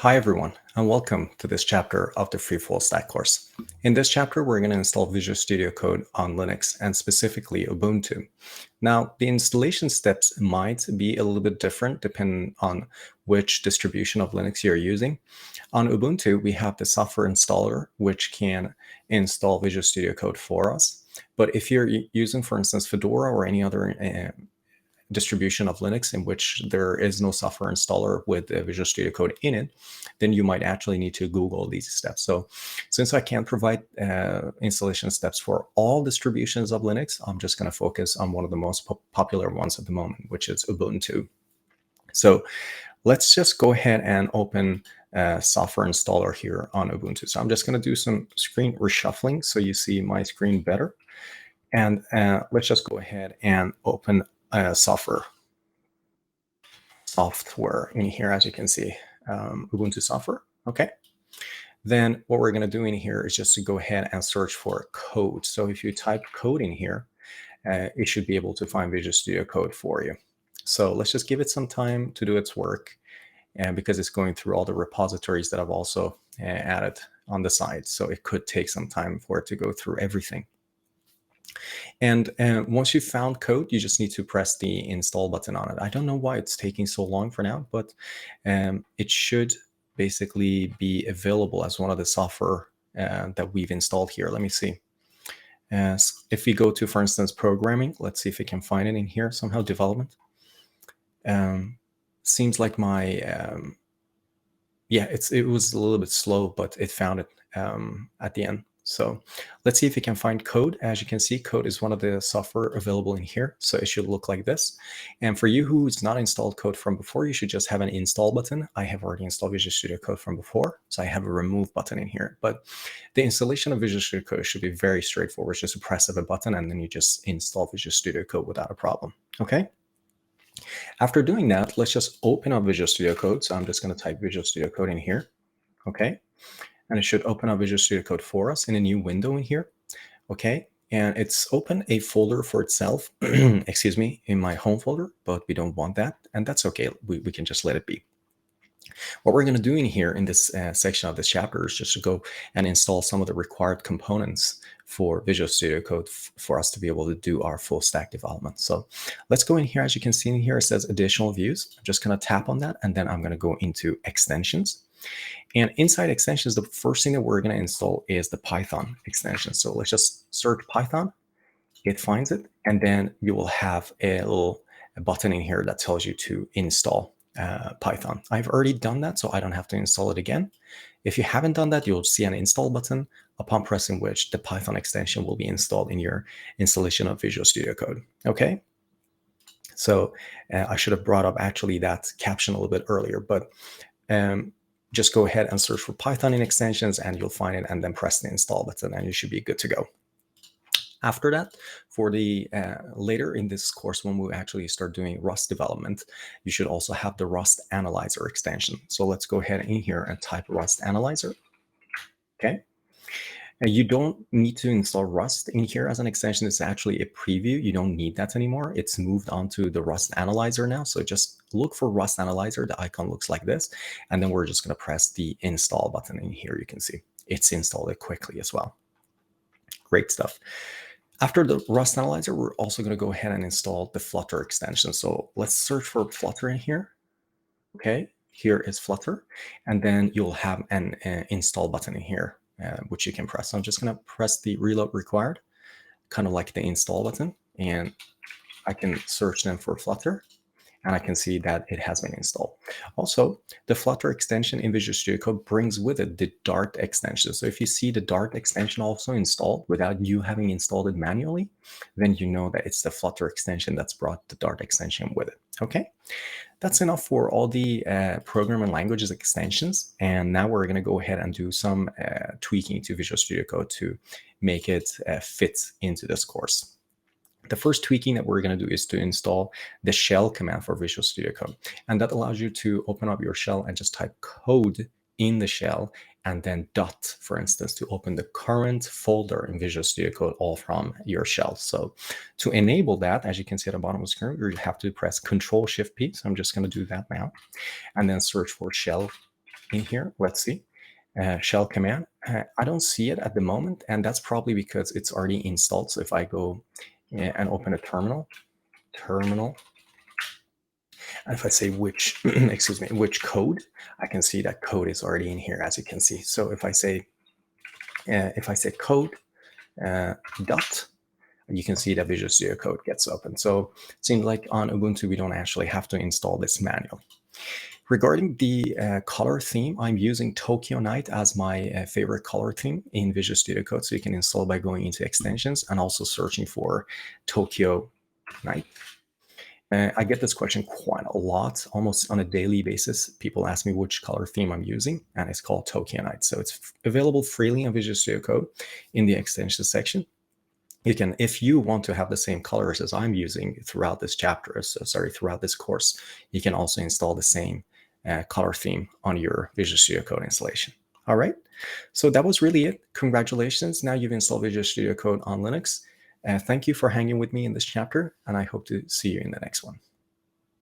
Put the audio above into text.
Hi everyone, and welcome to this chapter of the Free Full Stack course. In this chapter, we're going to install Visual Studio Code on Linux and specifically Ubuntu. Now, the installation steps might be a little bit different depending on which distribution of Linux you're using. On Ubuntu, we have the software installer, which can install Visual Studio Code for us. But if you're using, for instance, Fedora or any other distribution of Linux in which there is no software installer with Visual Studio Code in it, then you might actually need to Google these steps. So since I can't provide installation steps for all distributions of Linux, I'm just going to focus on one of the most popular ones at the moment, which is Ubuntu. So let's just go ahead and open software installer here on Ubuntu. So I'm just going to do some screen reshuffling so you see my screen better. And let's just go ahead and open software in here, as you can see, Ubuntu software. Okay. Then what we're going to do in here is just to go ahead and search for code. So if you type code in here, it should be able to find Visual Studio Code for you. So let's just give it some time to do its work, and because it's going through all the repositories that I've also added on the side. So it could take some time for it to go through everything. And once you've found code, you just need to press the install button on it. I don't know why it's taking so long for now, but it should basically be available as one of the software that we've installed here. Let me see. If we go to, for instance, programming, let's see if we can find it in here somehow, development. Seems like my, yeah, it was a little bit slow, but it found it at the end. So let's see if we can find code. As you can see, code is one of the software available in here. So it should look like this. And for you who's not installed code from before, you should just have an install button. I have already installed Visual Studio Code from before, so I have a remove button in here. But the installation of Visual Studio Code should be very straightforward. It's just a press of a button, and then you just install Visual Studio Code without a problem. Okay. After doing that, let's just open up Visual Studio Code. So I'm just going to type Visual Studio Code in here. Okay. And it should open up Visual Studio Code for us in a new window in here. Okay. And it's open a folder for itself, excuse me, in my home folder, but we don't want that. And that's okay. We can just let it be. What we're going to do in here in this section of this chapter is just to go and install some of the required components for Visual Studio Code for us to be able to do our full stack development. So let's go in here. As you can see in here, it says additional views. I'm just going to tap on that, and then I'm going to go into extensions. And inside extensions, the first thing that we're going to install is the Python extension. So let's just search Python. It finds it, and then you will have a little button in here that tells you to install Python. I've already done that, so I don't have to install it again. If you haven't done that, you'll see an install button, upon pressing which the Python extension will be installed in your installation of Visual Studio Code. Okay. So I should have brought up actually that caption a little bit earlier, but just go ahead and search for Python in extensions, and you'll find it, and then press the install button, and you should be good to go. After that, for the later in this course, when we actually start doing Rust development, you should also have the Rust Analyzer extension. So let's go ahead in here and type Rust Analyzer. Okay. And you don't need to install Rust in here as an extension. It's actually a preview. You don't need that anymore. It's moved on to the Rust Analyzer now. So just look for Rust Analyzer. The icon looks like this. And then we're just going to press the install button in here. You can see it's installed it quickly as well. Great stuff. After the Rust Analyzer, we're also going to go ahead and install the Flutter extension. So let's search for Flutter in here. Okay, here is Flutter. And then you'll have an install button in here, which you can press. So I'm just going to press the reload required, kind of like the install button. And I can search then for Flutter, and I can see that it has been installed. Also, the Flutter extension in Visual Studio Code brings with it the Dart extension. So if you see the Dart extension also installed without you having installed it manually, then you know that it's the Flutter extension that's brought the Dart extension with it. Okay, that's enough for all the programming languages extensions. And now we're going to go ahead and do some tweaking to Visual Studio Code to make it fit into this course. The first tweaking that we're going to do is to install the shell command for Visual Studio Code. And that allows you to open up your shell and just type code in the shell, and then dot, for instance, to open the current folder in Visual Studio Code all from your shell. So to enable that, as you can see at the bottom of the screen, you have to press Control-Shift-P. So I'm just going to do that now, and then search for shell in here. Let's see. Shell command. I don't see it at the moment, and that's probably because it's already installed. So if I go and open a terminal, and if I say which, excuse me, which code, I can see that code is already in here, as you can see. So if I say code dot, you can see that Visual Studio Code gets open. So it seems like on Ubuntu, we don't actually have to install this manually. Regarding the color theme, I'm using Tokyo Night as my favorite color theme in Visual Studio Code. So you can install by going into extensions and also searching for Tokyo Night. I get this question quite a lot, almost on a daily basis. People ask me which color theme I'm using, and it's called Tokyo Night. So it's available freely on Visual Studio Code in the extensions section. You can, if you want to have the same colors as I'm using throughout this chapter, throughout this course, you can also install the same color theme on your Visual Studio Code installation. All right, so that was really it. Congratulations, now you've installed Visual Studio Code on Linux. Thank you for hanging with me in this chapter, and I hope to see you in the next one.